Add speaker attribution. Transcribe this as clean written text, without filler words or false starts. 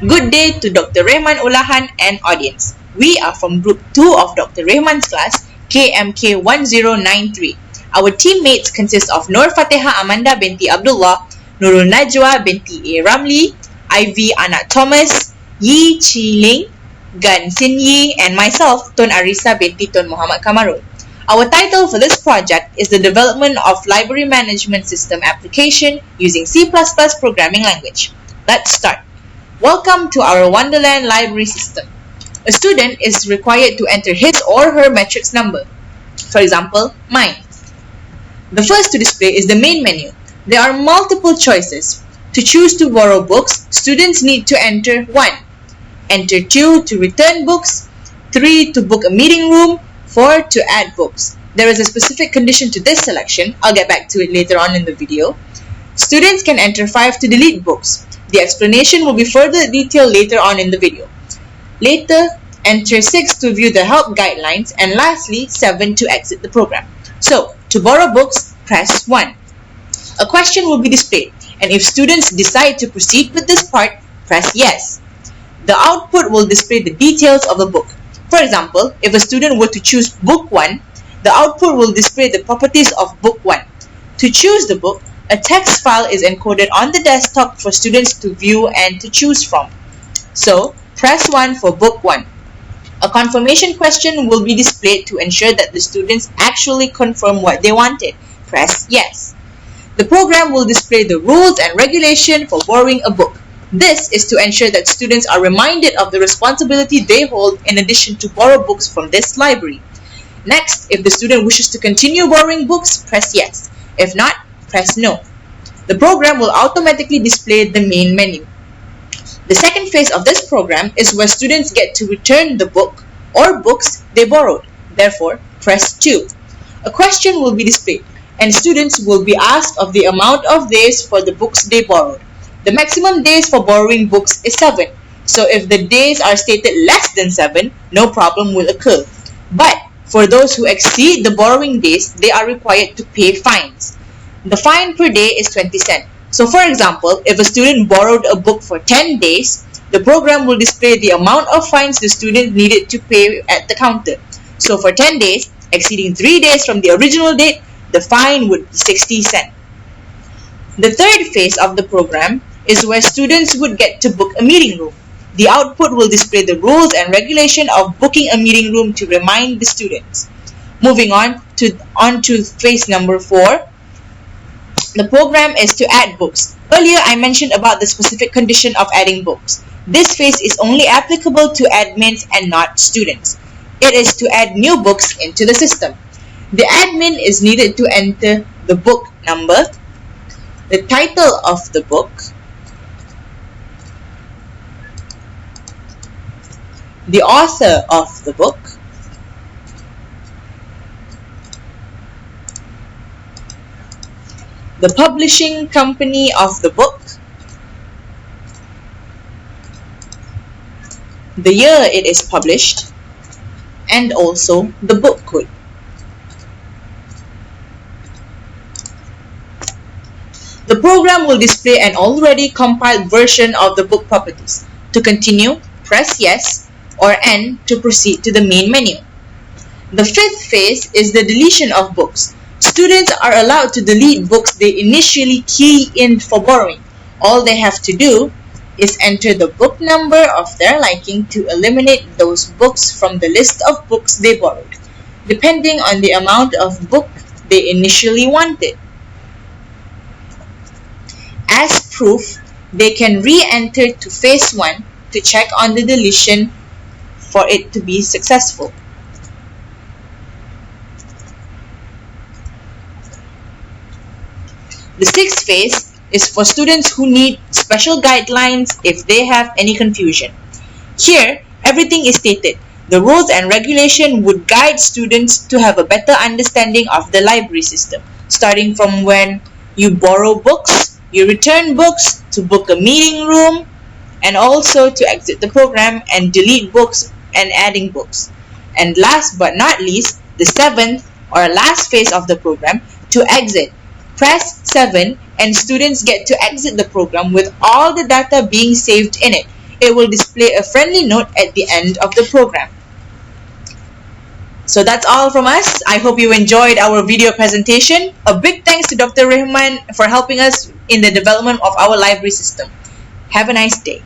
Speaker 1: Good day to Dr. Rehman Ulahan and audience. We are from Group 2 of Dr. Rehman's class, KMK 1093. Our teammates consist of Nur Fatiha Amanda binti Abdullah, Nurul Najwa binti A. Ramli, Ivy Anak Thomas, Yi Chi Ling, Gan Sin Yi, and myself, Tun Arisa binti Tun Muhammad Kamarul. Our title for this project is the development of library management system application using C++ programming language. Let's start. Welcome to our Wonderland library system. A student is required to enter his or her matrix number. For example, mine. The first to display is the main menu. There are multiple choices. To choose to borrow books, students need to enter 1. Enter 2 to return books, 3 to book a meeting room, 4 to add books. There is a specific condition to this selection. I'll get back to it later on in the video. Students can enter 5 to delete books. The explanation will be further detailed later on in the video. Later, enter 6 to view the help guidelines, and lastly, 7 to exit the program. So, to borrow books, press 1. A question will be displayed, and if students decide to proceed with this part, press yes. The output will display the details of the book. For example, if a student were to choose book 1, the output will display the properties of book 1. To choose the book, a text file is encoded on the desktop for students to view and to choose from. So, press 1 for book 1. A confirmation question will be displayed to ensure that the students actually confirm what they wanted. Press yes. The program will display the rules and regulation for borrowing a book. This is to ensure that students are reminded of the responsibility they hold in addition to borrow books from this library. Next, if the student wishes to continue borrowing books, press yes. If not, press no. The program will automatically display the main menu. The second phase of this program is where students get to return the book or books they borrowed. Therefore, press 2. A question will be displayed, and students will be asked of the amount of days for the books they borrowed. The maximum days for borrowing books is 7. So if the days are stated less than 7, no problem will occur. But for those who exceed the borrowing days, they are required to pay fines. The fine per day is 20 cents. So for example, if a student borrowed a book for 10 days, the program will display the amount of fines the student needed to pay at the counter. So for 10 days, exceeding 3 days from the original date, the fine would be 60 cents. The third phase of the program is where students would get to book a meeting room. The output will display the rules and regulation of booking a meeting room to remind the students. Moving on to phase number 4. The program is to add books. Earlier, I mentioned about the specific condition of adding books. This phase is only applicable to admins and not students. It is to add new books into the system. The admin is needed to enter the book number, the title of the book, the author of the book, the publishing company of the book, the year it is published, and also the book code. The program will display an already compiled version of the book properties. To continue, press yes or N to proceed to the main menu. The fifth phase is the deletion of books. Students are allowed to delete books they initially key in for borrowing. All they have to do is enter the book number of their liking to eliminate those books from the list of books they borrowed, depending on the amount of book they initially wanted. As proof, they can re-enter to phase 1 to check on the deletion for it to be successful. The sixth phase is for students who need special guidelines if they have any confusion. Here, everything is stated. The rules and regulation would guide students to have a better understanding of the library system, starting from when you borrow books, you return books, to book a meeting room, and also to exit the program and delete books and adding books. And last but not least, the seventh or last phase of the program, to exit. Press 7 and students get to exit the program with all the data being saved in it. it will display a friendly note at the end of the program. So that's all from us. I hope you enjoyed our video presentation. A big thanks to Dr. Rahman for helping us in the development of our library system. Have a nice day.